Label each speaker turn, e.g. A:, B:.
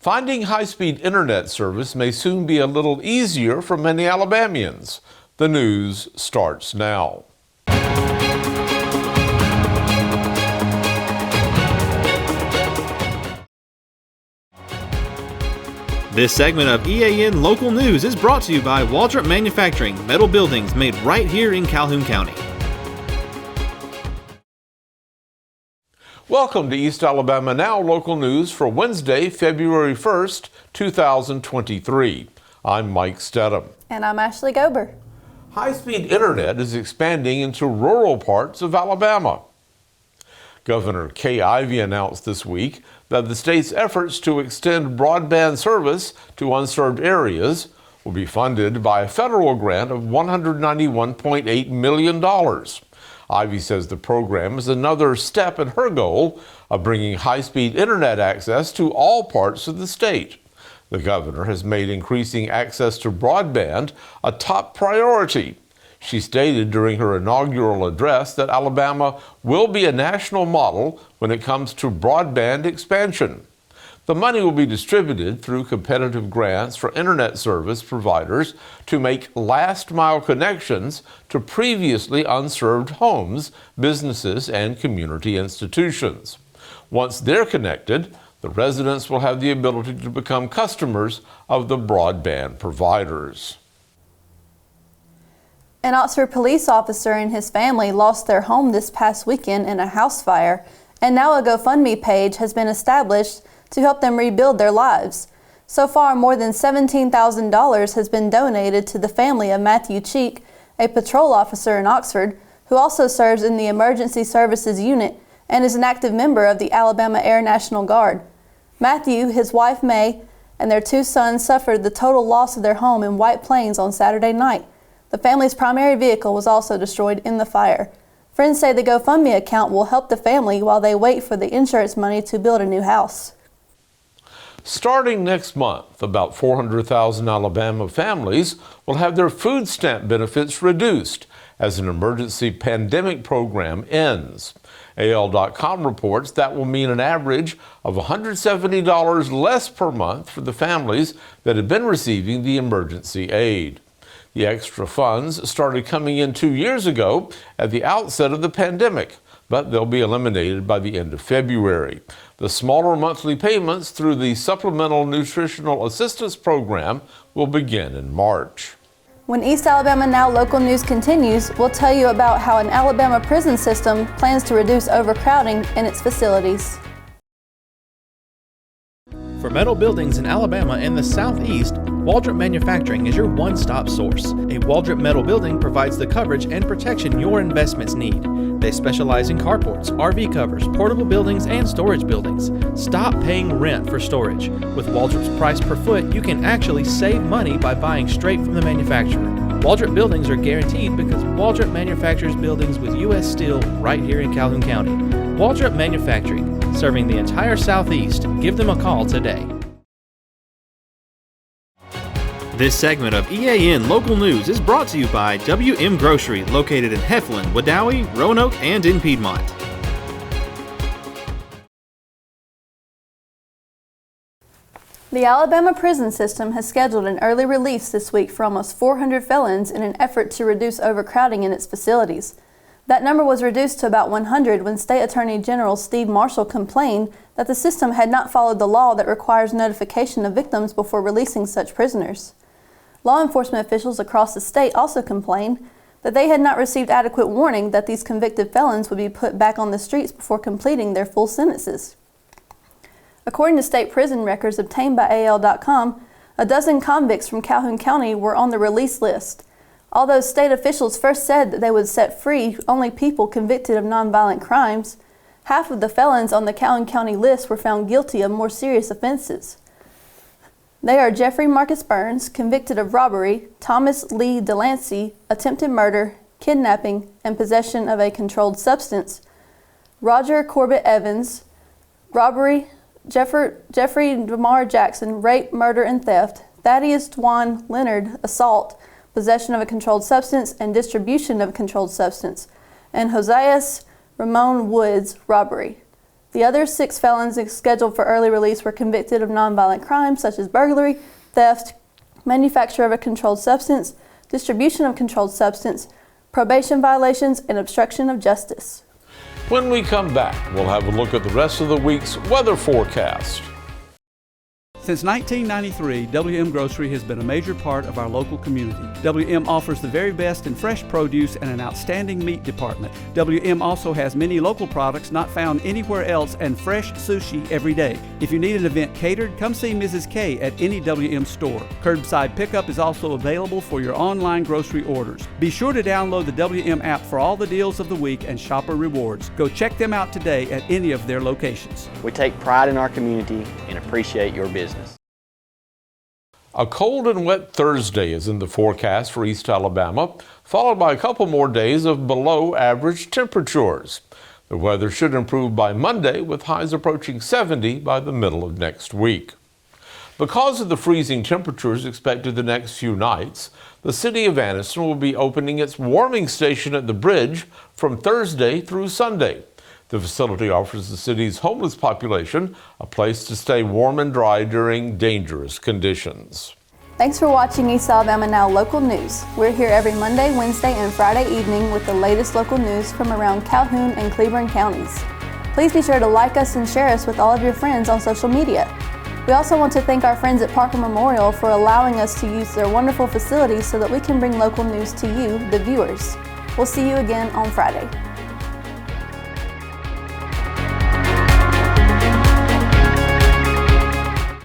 A: Finding high-speed internet service may soon be a little easier for many Alabamians. The news starts now.
B: This segment of EAN Local News is brought to you by Waldrop Manufacturing, metal buildings made right here in Calhoun County.
A: Welcome to East Alabama Now Local News for Wednesday, February 1st, 2023. I'm Mike Stedham.
C: And I'm Ashley Gober.
A: High-speed internet is expanding into rural parts of Alabama. Governor Kay Ivey announced this week that the state's efforts to extend broadband service to unserved areas will be funded by a federal grant of $191.8 million. Ivey says the program is another step in her goal of bringing high-speed internet access to all parts of the state. The governor has made increasing access to broadband a top priority. She stated during her inaugural address that Alabama will be a national model when it comes to broadband expansion. The money will be distributed through competitive grants for internet service providers to make last-mile connections to previously unserved homes, businesses, and community institutions. Once they're connected, the residents will have the ability to become customers of the broadband providers.
C: An Oxford police officer and his family lost their home this past weekend in a house fire, and now a GoFundMe page has been established to help them rebuild their lives. So far, more than $17,000 has been donated to the family of Matthew Cheek, a patrol officer in Oxford, who also serves in the Emergency Services Unit and is an active member of the Alabama Air National Guard. Matthew, his wife May, and their two sons suffered the total loss of their home in White Plains on Saturday night. The family's primary vehicle was also destroyed in the fire. Friends say the GoFundMe account will help the family while they wait for the insurance money to build a new house.
A: Starting next month, about 400,000 Alabama families will have their food stamp benefits reduced as an emergency pandemic program ends. AL.com reports that will mean an average of $170 less per month for the families that have been receiving the emergency aid. The extra funds started coming in 2 years ago at the outset of the pandemic, but they'll be eliminated by the end of February. The smaller monthly payments through the Supplemental Nutritional Assistance Program will begin in March.
C: When East Alabama Now Local News continues, we'll tell you about how an Alabama prison system plans to reduce overcrowding in its facilities.
B: For metal buildings in Alabama and the Southeast, Waldrop Manufacturing is your one-stop source. A Waldrop metal building provides the coverage and protection your investments need. They specialize in carports, RV covers, portable buildings, and storage buildings. Stop paying rent for storage. With Waldrop's price per foot, you can actually save money by buying straight from the manufacturer. Waldrop buildings are guaranteed because Waldrop manufactures buildings with U.S. steel right here in Calhoun County. Waldrop Manufacturing, serving the entire Southeast. Give them a call today. This segment of EAN Local News is brought to you by WM Grocery, located in Heflin, Wadowee, Roanoke, and in Piedmont.
C: The Alabama prison system has scheduled an early release this week for almost 400 felons in an effort to reduce overcrowding in its facilities. That number was reduced to about 100 when State Attorney General Steve Marshall complained that the system had not followed the law that requires notification of victims before releasing such prisoners. Law enforcement officials across the state also complained that they had not received adequate warning that these convicted felons would be put back on the streets before completing their full sentences. According to state prison records obtained by AL.com, a dozen convicts from Calhoun County were on the release list. Although state officials first said that they would set free only people convicted of nonviolent crimes, half of the felons on the Calhoun County list were found guilty of more serious offenses. They are Jeffrey Marcus Burns, convicted of robbery, Thomas Lee Delancey, attempted murder, kidnapping, and possession of a controlled substance, Roger Corbett Evans, robbery, Jeffrey DeMar Jackson, rape, murder, and theft, Thaddeus Dwan Leonard, assault, possession of a controlled substance, and distribution of a controlled substance, and Josias Ramon Woods, robbery. The other 6 felons scheduled for early release were convicted of nonviolent crimes such as burglary, theft, manufacture of a controlled substance, distribution of controlled substance, probation violations, and obstruction of justice.
A: When we come back, we'll have a look at the rest of the week's weather forecast.
D: Since 1993, WM Grocery has been a major part of our local community. WM offers the very best in fresh produce and an outstanding meat department. WM also has many local products not found anywhere else and fresh sushi every day. If you need an event catered, come see Mrs. K at any WM store. Curbside pickup is also available for your online grocery orders. Be sure to download the WM app for all the deals of the week and shopper rewards. Go check them out today at any of their locations.
E: We take pride in our community and appreciate your business.
A: A cold and wet Thursday is in the forecast for East Alabama, followed by a couple more days of below average temperatures. The weather should improve by Monday, with highs approaching 70 by the middle of next week. Because of the freezing temperatures expected the next few nights, the city of Anniston will be opening its warming station at the bridge from Thursday through Sunday. The facility offers the city's homeless population a place to stay warm and dry during dangerous conditions.
C: Thanks for watching East Alabama Now Local News. We're here every Monday, Wednesday, and Friday evening with the latest local news from around Calhoun and Cleveland counties. Please be sure to like us and share us with all of your friends on social media. We also want to thank our friends at Parker Memorial for allowing us to use their wonderful facilities so that we can bring local news to you, the viewers. We'll see you again on Friday.